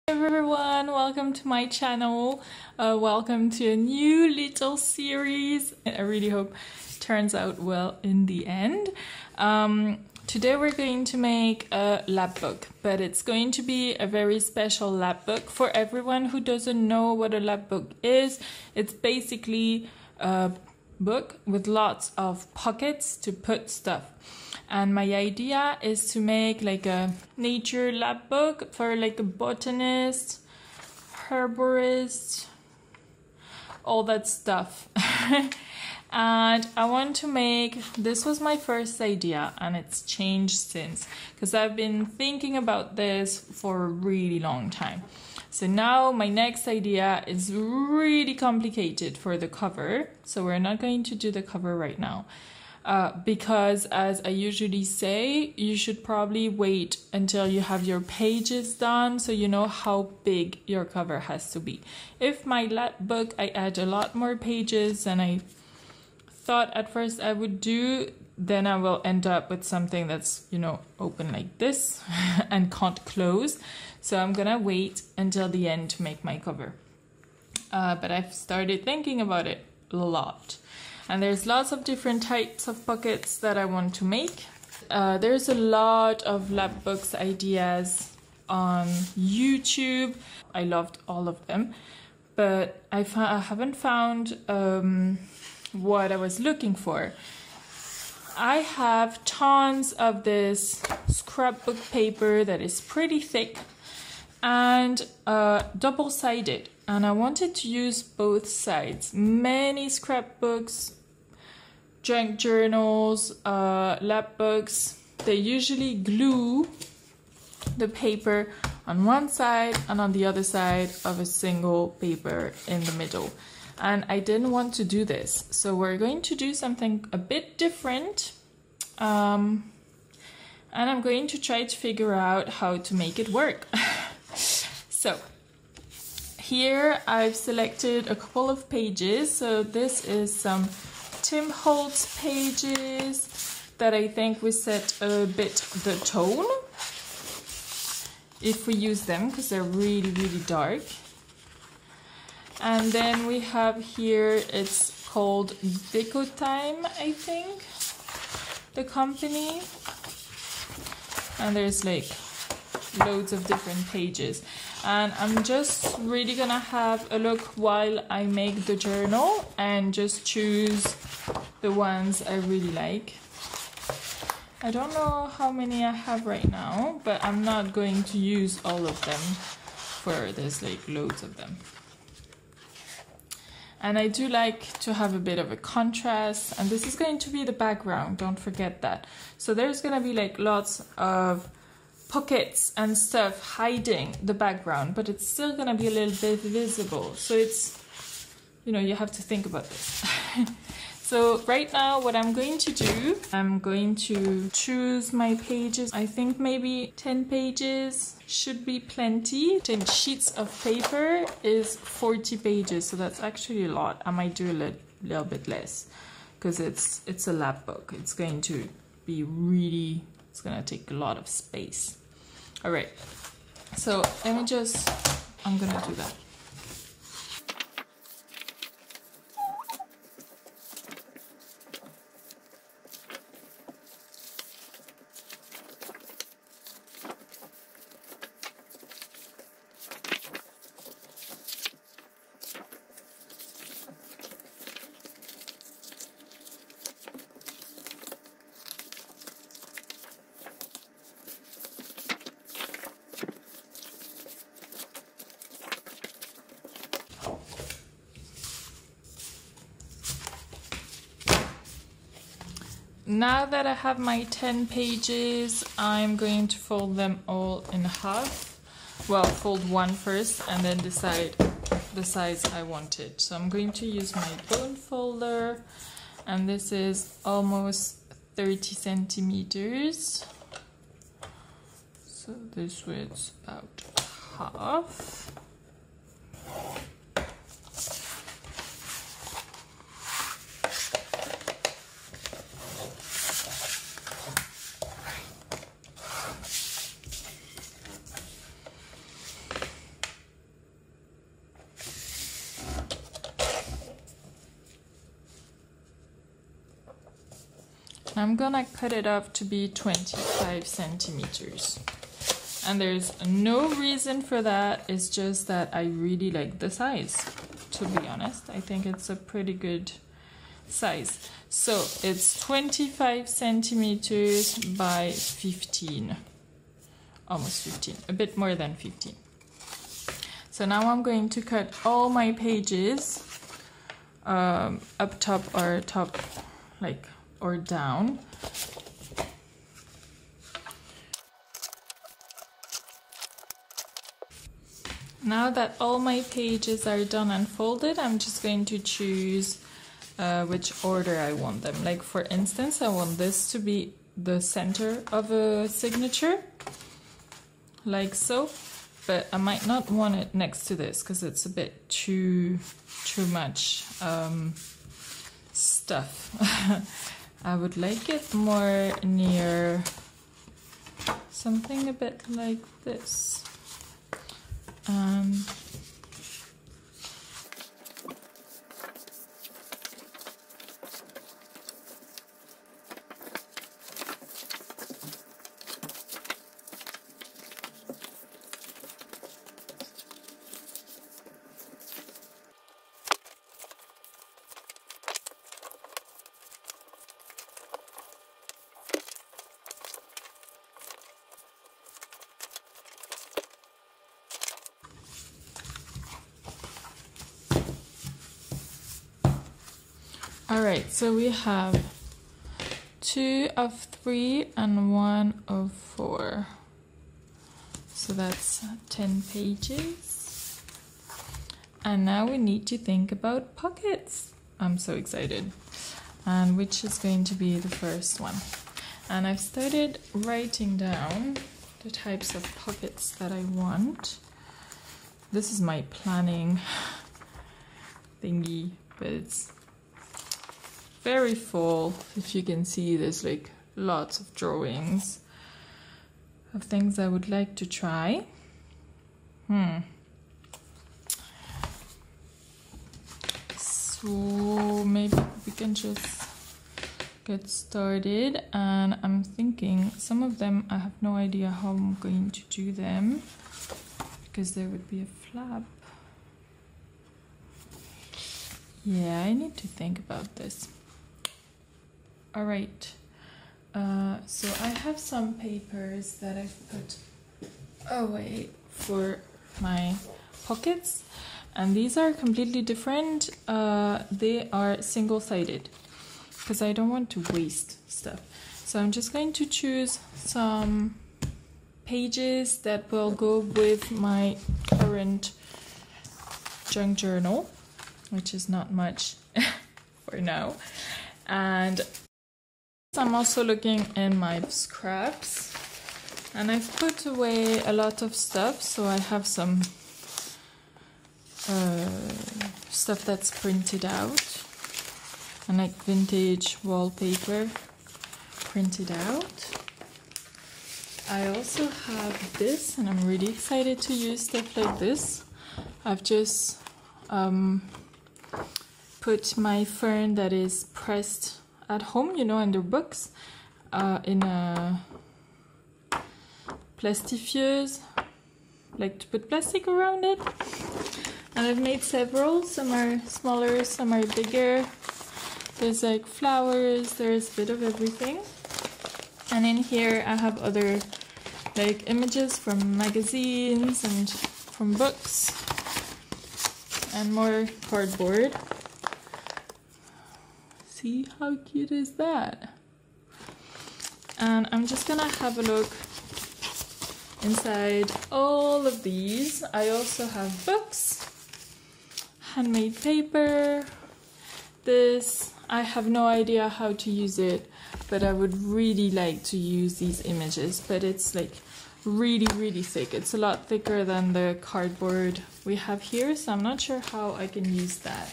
Everyone, welcome to my channel. Welcome to a new little series. I really hope it turns out well in the end. Today we're going to make a lap book, but it's going to be a very special lap book. For everyone who doesn't know what a lap book is, it's basically a book with lots of pockets to put stuff. And my idea is to make like a nature lab book for like a botanist, herborist, all that stuff. And I want to make, this was my first idea and it's changed since, because I've been thinking about this for a really long time. So now my next idea is really complicated for the cover. So we're not going to do the cover right now. Because as I usually say, you should probably wait until you have your pages done so you know how big your cover has to be. If my lap book, I add a lot more pages than I thought at first I would do, then I will end up with something that's, you know, open like this and can't close. So I'm gonna wait until the end to make my cover. But I've started thinking about it a lot. And there's lots of different types of pockets that I want to make. There's a lot of lap books ideas on YouTube. I loved all of them, but I haven't found what I was looking for. I have tons of this scrapbook paper that is pretty thick and double-sided. And I wanted to use both sides. Many scrapbooks, junk journals, lap books, they usually glue the paper on one side and on the other side of a single paper in the middle. And I didn't want to do this. So we're going to do something a bit different. And I'm going to try to figure out how to make it work. So here I've selected a couple of pages. So this is some Tim Holtz pages that I think we set a bit the tone if we use them, because they're really, really dark. And then we have here, it's called Deco Time, I think, the company. And there's like loads of different pages. And I'm just really gonna have a look while I make the journal and just choose the ones I really like. I don't know how many I have right now, but I'm not going to use all of them, for there's like loads of them. And I do like to have a bit of a contrast, and this is going to be the background, don't forget that. So there's gonna be like lots of pockets and stuff hiding the background, but it's still gonna be a little bit visible. So it's, you know, you have to think about this. So right now what I'm going to do, I'm going to choose my pages. I think maybe 10 pages should be plenty. 10 sheets of paper is 40 pages, so that's actually a lot. I might do a little bit less because it's a lap book. It's going to be really, it's gonna take a lot of space. All right, so let me just, I'm gonna do that. Now that I have my 10 pages, I'm going to fold them all in half. Well, fold one first and then decide the size I wanted. So I'm going to use my bone folder, and this is almost 30 centimeters. So this width's about half. I'm gonna cut it up to be 25 centimeters. And there's no reason for that, it's just that I really like the size, to be honest. I think it's a pretty good size. So it's 25 centimeters by 15, almost 15, a bit more than 15. So now I'm going to cut all my pages up top or top, like, or down. Now that all my pages are done and folded, I'm just going to choose which order I want them. Like, for instance, I want this to be the center of a signature, like so, but I might not want it next to this because it's a bit too much stuff. I would like it more near something a bit like this. Alright, so we have 2 of 3 and 1 of 4. So that's 10 pages. And now we need to think about pockets. I'm so excited. And which is going to be the first one. And I've started writing down the types of pockets that I want. This is my planning thingy, but it's very full. If you can see, there's like lots of drawings of things I would like to try. So maybe we can just get started, and I'm thinking some of them I have no idea how I'm going to do them because there would be a flap. Yeah, I need to think about this. All right, so I have some papers that I've put away for my pockets, and these are completely different. They are single-sided because I don't want to waste stuff. So I'm just going to choose some pages that will go with my current junk journal, which is not much for now. And I'm also looking in my scraps, and I've put away a lot of stuff, so I have some stuff that's printed out, and like vintage wallpaper printed out. I also have this, and I'm really excited to use stuff like this. I've just put my fern that is pressed at home, you know, under books, in a plastifieuse, like to put plastic around it. And I've made several. Some are smaller, some are bigger. There's like flowers, there's a bit of everything. And in here I have other like images from magazines and from books, and more cardboard. See how cute is that? And I'm just gonna have a look inside all of these. I also have books, handmade paper. This, I have no idea how to use it, but I would really like to use these images, but it's like really thick. It's a lot thicker than the cardboard we have here, so I'm not sure how I can use that.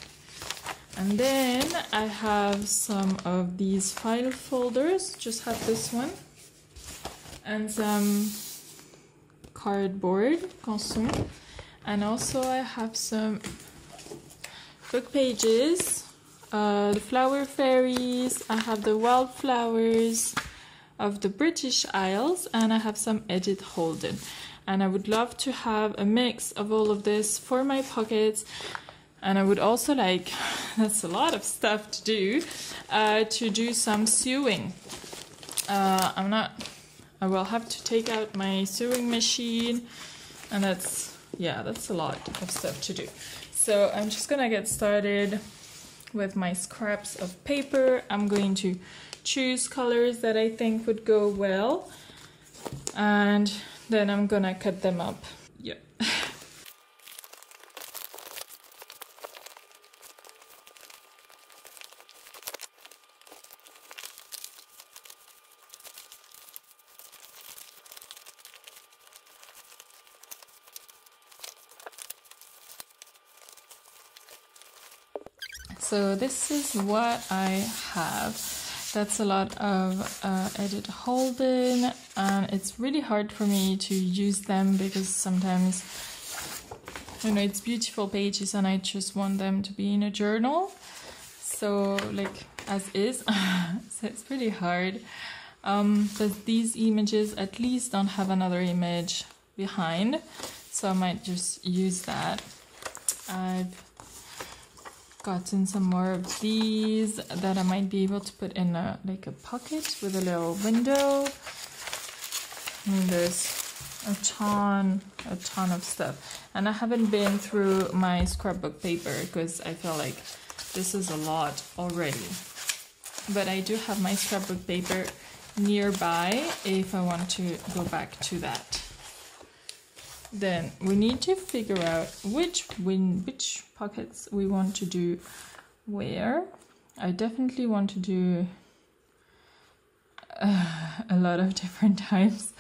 And then I have some of these file folders, just have this one, and some cardboard, canson, and also I have some book pages the flower fairies, I have the wildflowers of the British Isles, and I have some Edith Holden. And I would love to have a mix of all of this for my pockets. And I would also like, that's a lot of stuff to do some sewing. I will have to take out my sewing machine, and that's a lot of stuff to do. So I'm just gonna get started with my scraps of paper. I'm going to choose colors that I think would go well, and then I'm gonna cut them up. Yeah. So this is what I have. That's a lot of Edith Holden, and it's really hard for me to use them because sometimes, you know, it's beautiful pages and I just want them to be in a journal. So like as is, so it's pretty hard. But these images at least don't have another image behind, so I might just use that. I've gotten some more of these that I might be able to put in a pocket with a little window. And there's a ton of stuff, and I haven't been through my scrapbook paper because I feel like this is a lot already, but I do have my scrapbook paper nearby if I want to go back to that. Then we need to figure out which pockets we want to do where. I definitely want to do a lot of different types.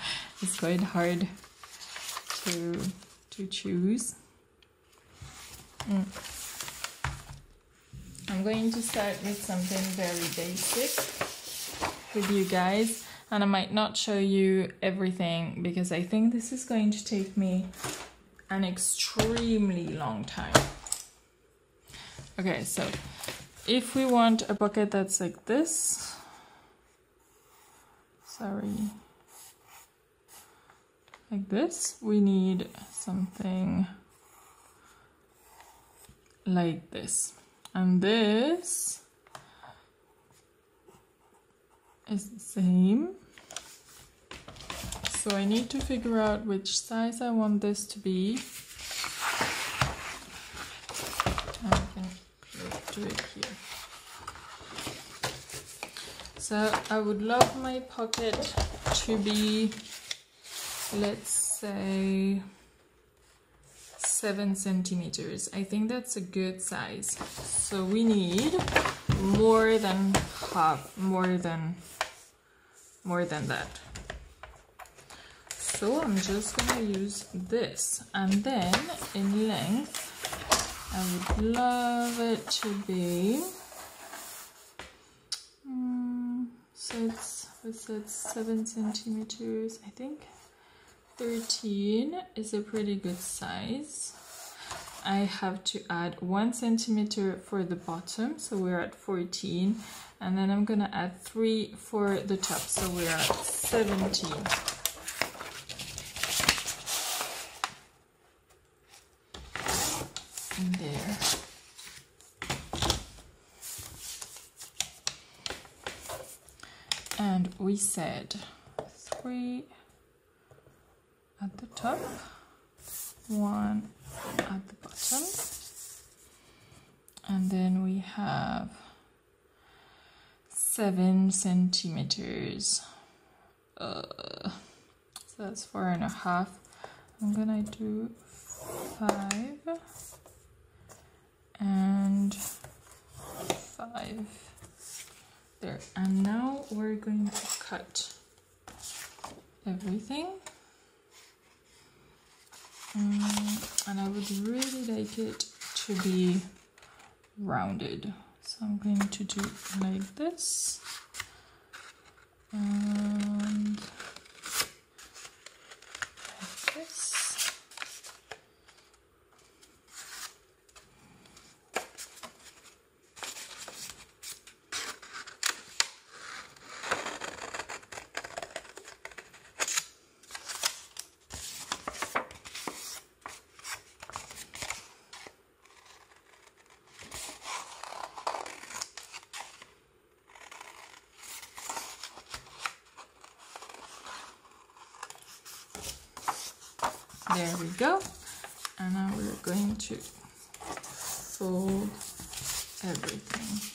It's quite hard to choose. I'm going to start with something very basic with you guys. And I might not show you everything because I think this is going to take me an extremely long time. Okay, so if we want a pocket that's like this, like this, we need something like this. And this is the same. So I need to figure out which size I want this to be. I can do it here. So I would love my pocket to be, let's say, 7 centimeters. I think that's a good size. So we need more than half, more than that. So I'm just gonna use this, and then in length I would love it to be so it's 7 centimeters. I think 13 is a pretty good size. I have to add 1 centimeter for the bottom, so we're at 14, and then I'm gonna add 3 for the top, so we're at 17. In there. And we said 3 at the top, 1 at the bottom, and then we have 7 centimeters. So that's 4.5. I'm gonna do 5 and 5 there. And now we're going to cut everything. And I would really like it to be rounded. So I'm going to do like this. And like this. There we go. And now we're going to fold everything.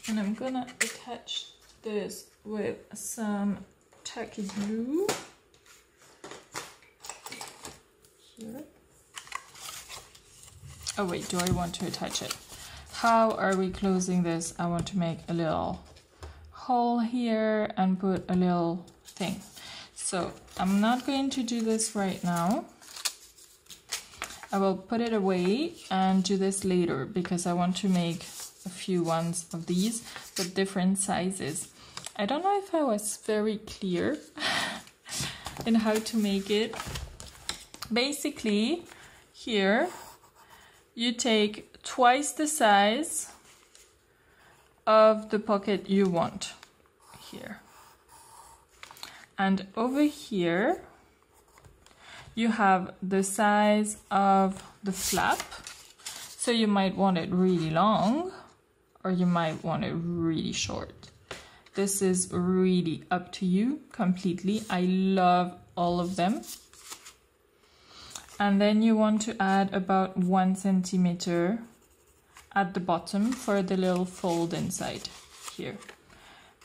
And I'm gonna attach this with some tacky glue here. Oh wait, do I want to attach it? How are we closing this? I want to make a little hole here and put a little thing. So I'm not going to do this right now. I will put it away and do this later because I want to make a few ones of these, but different sizes. I don't know if I was very clear in how to make it. Basically, here you take twice the size of the pocket you want here. And over here, you have the size of the flap. So you might want it really long, or you might want it really short. This is really up to you completely. I love all of them. And then you want to add about 1 centimeter at the bottom for the little fold inside here.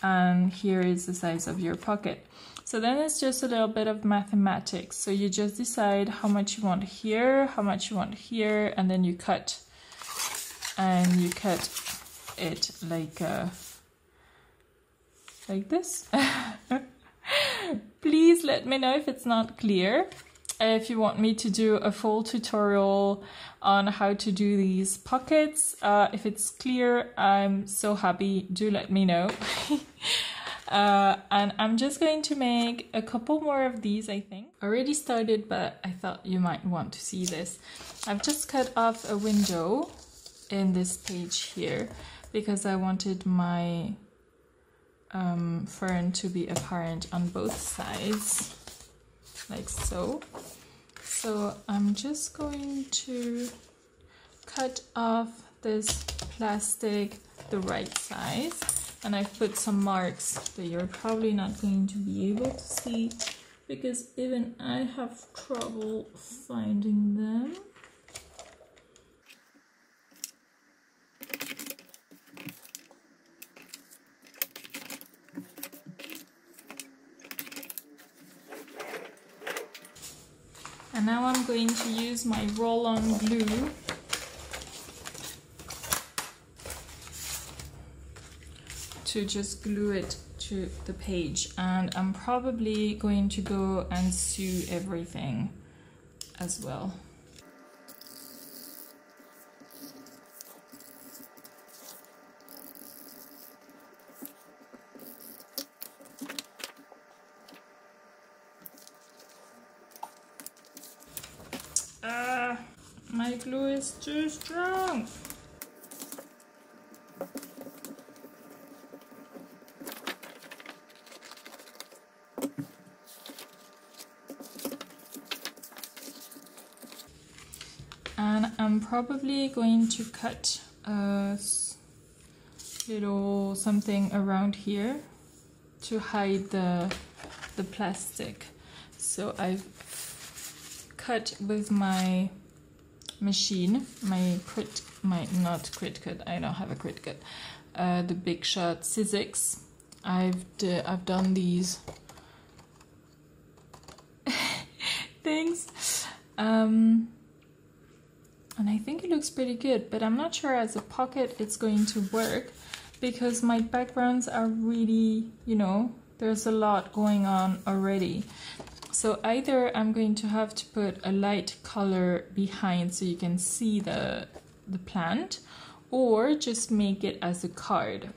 And here is the size of your pocket. So then it's just a little bit of mathematics. So you just decide how much you want here, how much you want here, and then you cut. And you cut it like this. Please let me know if it's not clear. If you want me to do a full tutorial on how to do these pockets, if it's clear, I'm so happy. Do let me know. And I'm just going to make a couple more of these, I think. Already started, but I thought you might want to see this. I've just cut off a window in this page here because I wanted my fern to be apparent on both sides, like so. So I'm just going to cut off this plastic the right size, and I've put some marks that you're probably not going to be able to see because even I have trouble finding them. And now I'm going to use my roll-on glue to just glue it to the page, and I'm probably going to go and sew everything as well. My glue is too strong. And I'm probably going to cut a little something around here to hide the plastic. So I've cut with my machine, not crit cut, I don't have a crit cut, the Big Shot scissors. I've done these things, and I think it looks pretty good, but I'm not sure as a pocket it's going to work because my backgrounds are really, you know, there's a lot going on already. So either I'm going to have to put a light color behind so you can see the plant, or just make it as a card,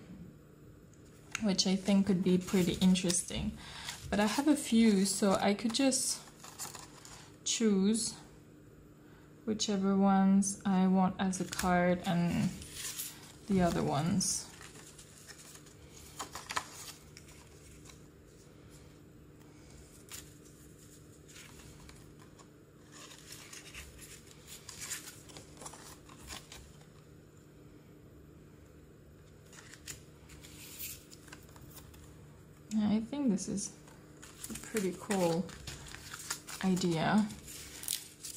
which I think could be pretty interesting. But I have a few, so I could just choose whichever ones I want as a card and the other ones. I think this is a pretty cool idea,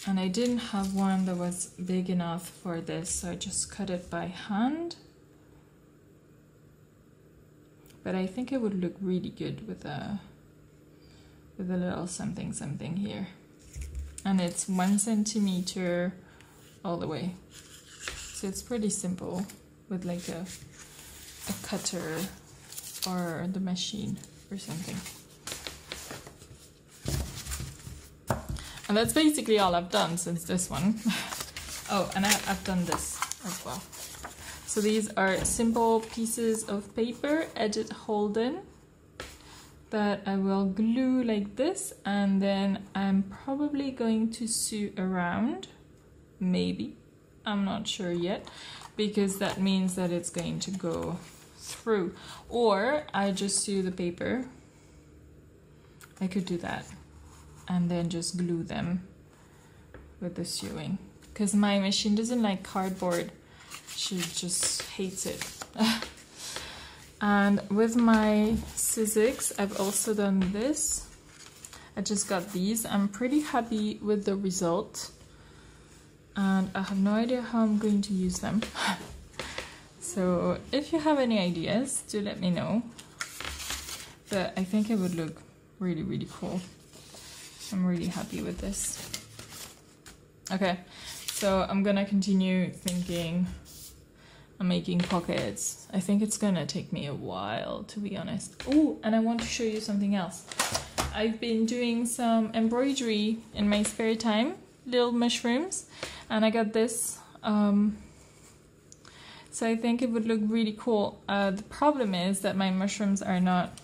and I didn't have one that was big enough for this, so I just cut it by hand. But I think it would look really good with a little something something here, and it's 1 centimeter all the way, so it's pretty simple with like a cutter or the machine or something. And that's basically all I've done since this one. Oh, and I've done this as well. So these are simple pieces of paper, edit Holden, that I will glue like this, and then I'm probably going to sew around, maybe, I'm not sure yet, because that means that it's going to go through. Or I just sew the paper. I could do that and then just glue them with the sewing, because my machine doesn't like cardboard, she just hates it. And with my scissors I've also done this. I just got these. I'm pretty happy with the result, and I have no idea how I'm going to use them. So if you have any ideas, do let me know. But I think it would look really, really cool. I'm really happy with this. Okay, so I'm gonna continue thinking I'm making pockets. I think it's gonna take me a while, to be honest. Oh, and I want to show you something else. I've been doing some embroidery in my spare time, little mushrooms, and I got this. So I think it would look really cool. The problem is that my mushrooms are not...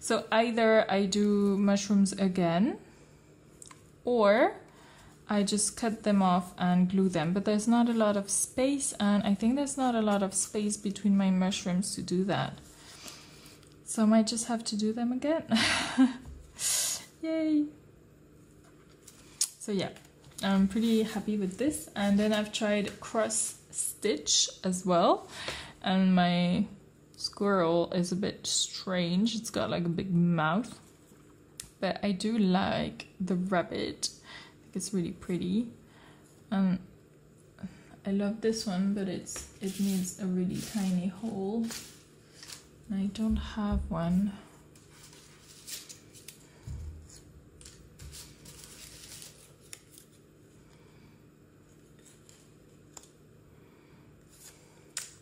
So either I do mushrooms again, or I just cut them off and glue them, but there's not a lot of space, and I think there's not a lot of space between my mushrooms to do that. So I might just have to do them again. Yay! So yeah, I'm pretty happy with this. And then I've tried cross stitch as well, and my squirrel is a bit strange. It's got like a big mouth, but I do like the rabbit. I think it's really pretty, and I love this one, but it needs a really tiny hole, and I don't have one.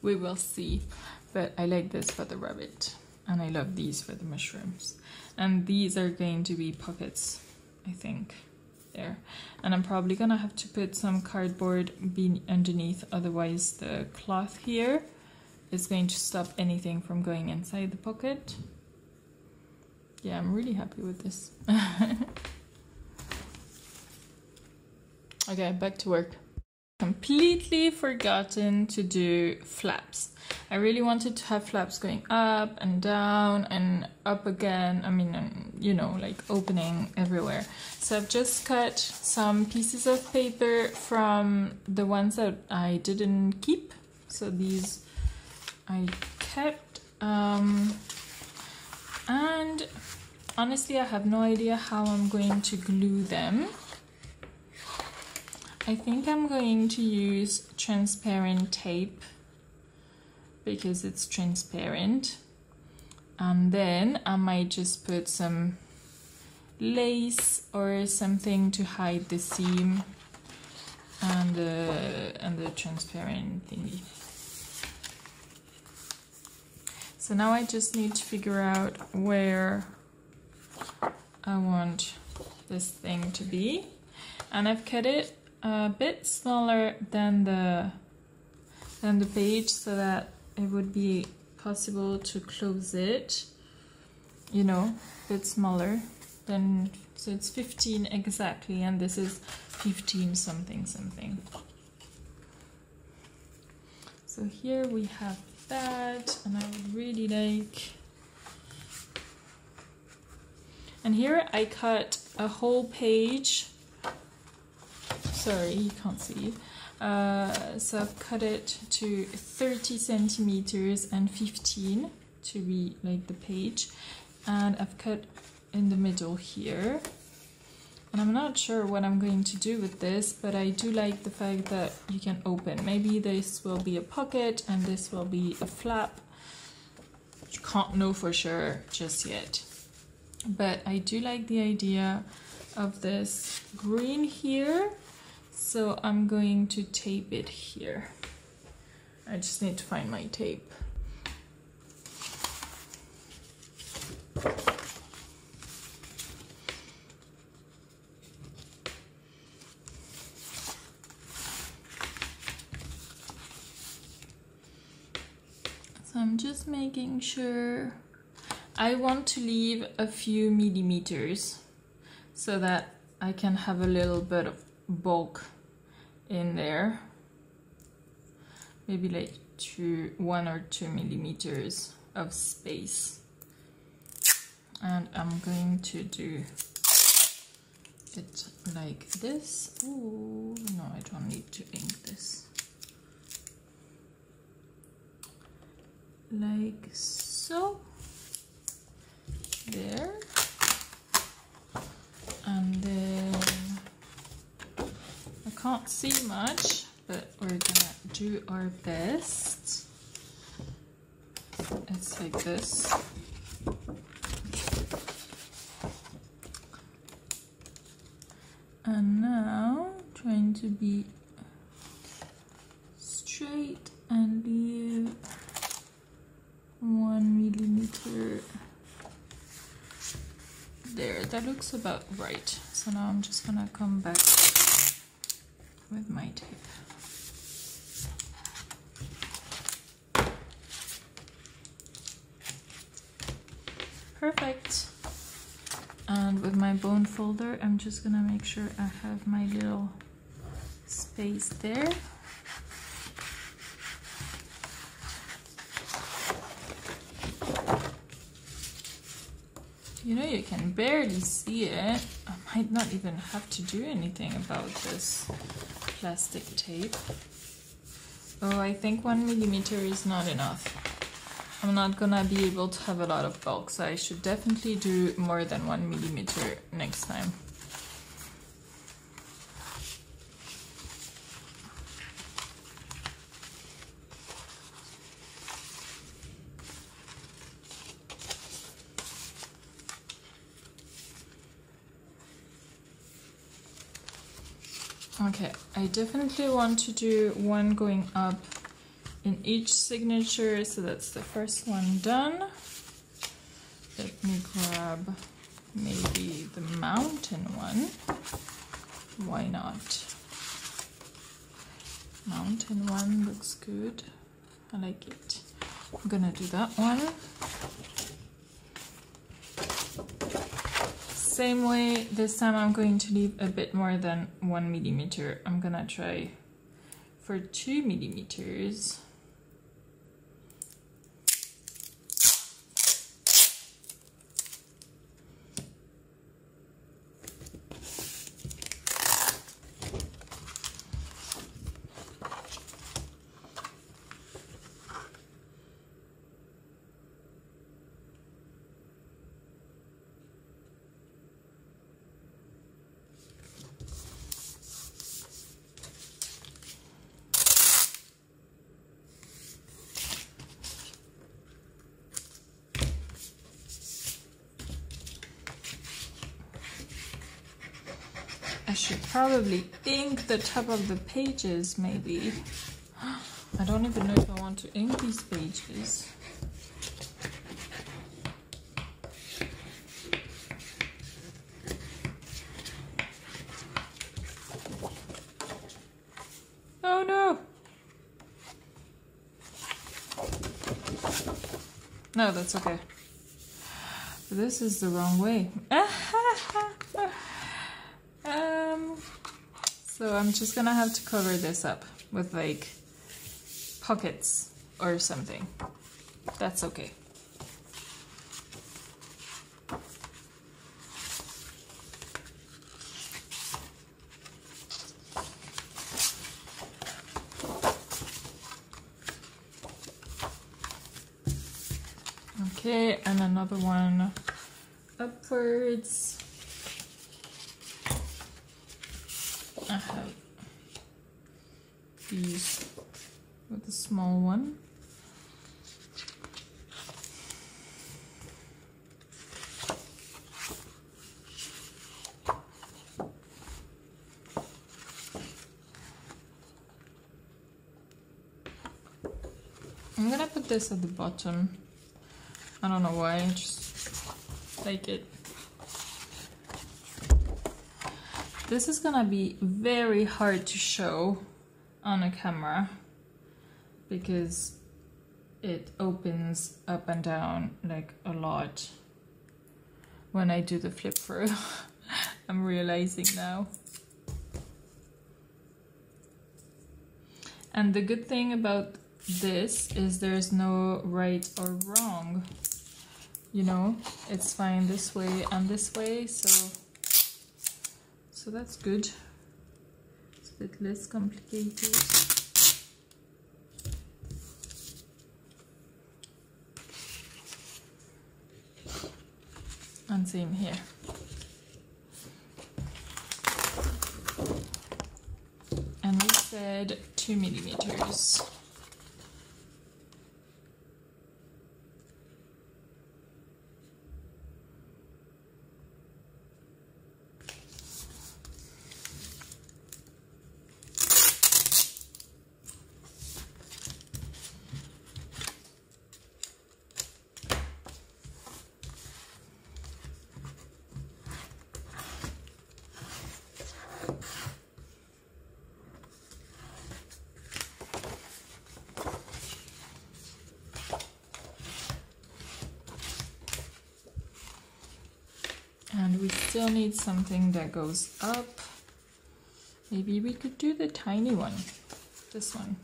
We will see, but I like this for the rabbit, and I love these for the mushrooms. And these are going to be pockets, I think, there. And I'm probably gonna have to put some cardboard underneath, otherwise the cloth here is going to stop anything from going inside the pocket. Yeah, I'm really happy with this. Okay, back to work. Completely forgotten to do flaps. I really wanted to have flaps going up and down and up again. I mean, you know, like opening everywhere. So I've just cut some pieces of paper from the ones that I didn't keep. So these I kept. And honestly, I have no idea how I'm going to glue them. I think I'm going to use transparent tape because it's transparent, and then I might just put some lace or something to hide the seam and the transparent thingy. So now I just need to figure out where I want this thing to be, and I've cut it a bit smaller than the page so that it would be possible to close it, you know, a bit smaller. then so it's 15 exactly, and this is 15 something something. So here we have that, and I would really like, and here I cut a whole page. Sorry, you can't see. So I've cut it to 30 centimeters and 15 to be like the page, and I've cut in the middle here. And I'm not sure what I'm going to do with this, but I do like the fact that you can open. Maybe this will be a pocket and this will be a flap. You can't know for sure just yet. But I do like the idea of this green here. So I'm going to tape it here. I just need to find my tape. I'm just making sure. I want to leave a few millimeters so that I can have a little bit of bulk in there. Maybe like 1 or 2 millimeters of space. And I'm going to do it like this. Oh, no, I don't need to ink this. Like so, there, and then I can't see much, but we're gonna do our best. It's like this. And now trying to be straight and leave 1 millimeter there. That looks about right. So now I'm just gonna come back with my tape. Perfect. And with my bone folder, I'm just gonna make sure I have my little space there. You know, you can barely see it. I might not even have to do anything about this plastic tape. Oh, I think 1 millimeter is not enough. I'm not gonna be able to have a lot of bulk, so I should definitely do more than 1 millimeter next time. Okay, I definitely want to do one going up in each signature, so that's the first one done. Let me grab maybe the mountain one. Why not? Mountain one looks good. I like it. I'm gonna do that one. Same way, this time I'm going to leave a bit more than 1 millimeter. I'm gonna try for 2 millimeters. I should probably ink the top of the pages, maybe. I don't even know if I want to ink these pages. Oh no! No, that's okay. This is the wrong way. So I'm just gonna have to cover this up with like pockets or something. That's okay. Okay, and another one upwards. I have these with the small one. I'm gonna put this at the bottom. I don't know why, I just like it. This is gonna be very hard to show on a camera because it opens up and down like a lot when I do the flip through. I'm realizing now. And the good thing about this is there's no right or wrong. You know, it's fine this way and this way, so that's good. It's a bit less complicated. And same here. And we said 2 millimeters. And we still need something that goes up. Maybe we could do the tiny one, this one.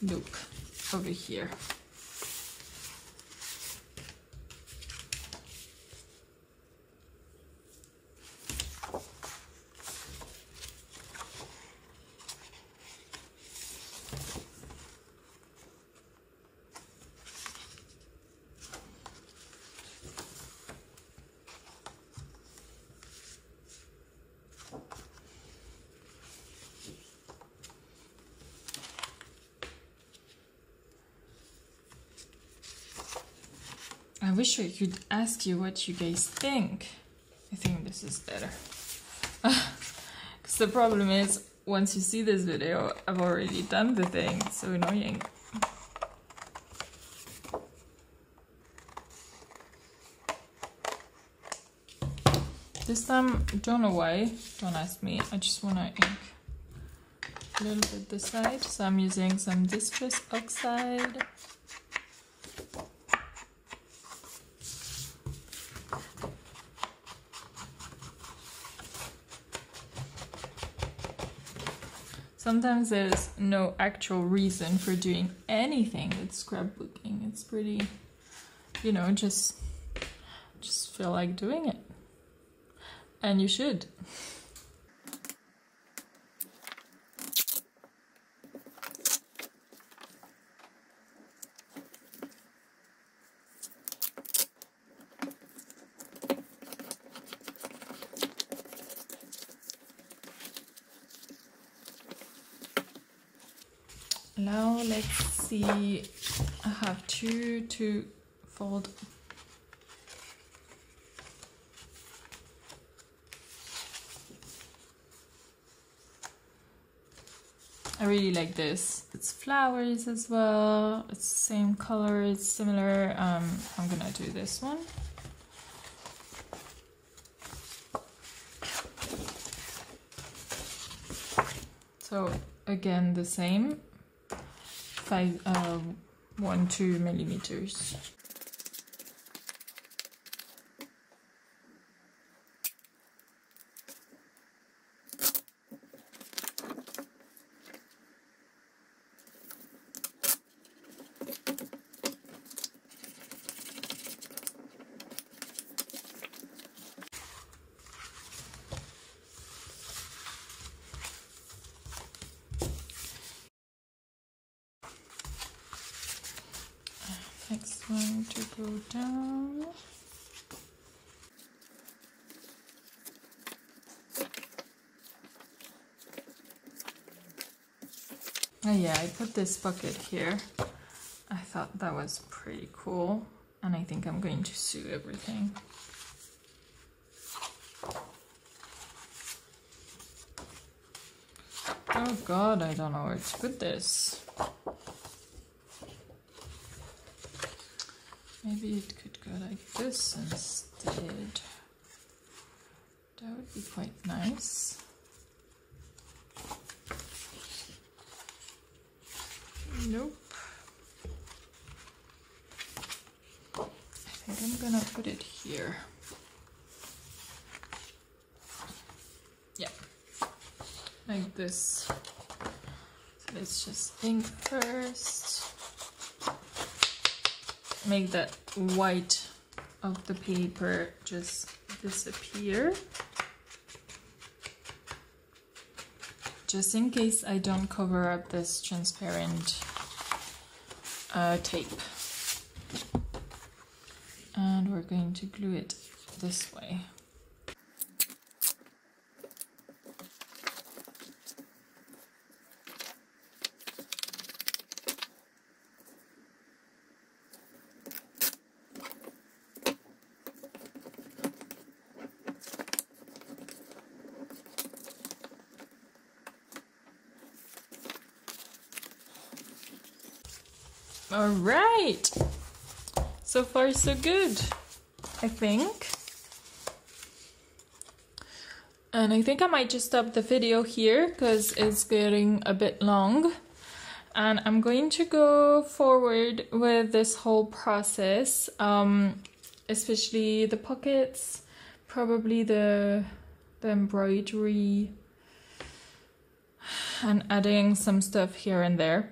Look, over here. I wish I could ask you what you guys think. I think this is better. Because the problem is, once you see this video, I've already done the thing. It's so annoying. This time, don't know why, don't ask me. I just want to ink a little bit this side. So I'm using some distress oxide. Sometimes there's no actual reason for doing anything with scrapbooking. It's pretty, you know, just feel like doing it. And you should. Now let's see, I have two to fold. I really like this. It's flowers as well. It's the same color, it's similar. I'm gonna do this one. So again, the same. 1-2 millimeters. go down. Oh yeah, I put this bucket here. I thought that was pretty cool, and I think I'm going to sew everything. Oh god, I don't know where to put this. Maybe it could go like this instead. That would be quite nice. Nope. I think I'm gonna put it here. Yeah, like this. So let's just ink first. Make that white of the paper just disappear. Just in case I don't cover up this transparent tape. And we're going to glue it this way. All right, so far so good, I think. And I think I might just stop the video here because it's getting a bit long. And I'm going to go forward with this whole process, especially the pockets, probably the embroidery, and adding some stuff here and there.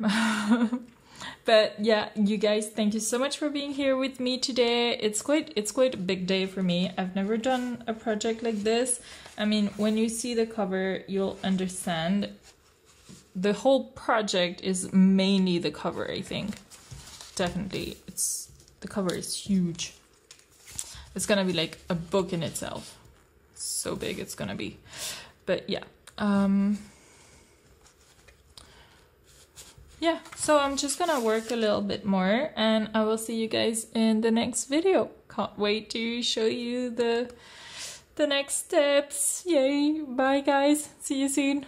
But yeah, you guys, thank you so much for being here with me today. It's quite a big day for me. I've never done a project like this. I mean, when you see the cover, you'll understand. The whole project is mainly the cover, I think. Definitely, the cover is huge. It's gonna be like a book in itself. So big it's gonna be. But yeah. Yeah, so I'm just gonna work a little bit more and I will see you guys in the next video. Can't wait to show you the next steps. Yay, bye guys, see you soon.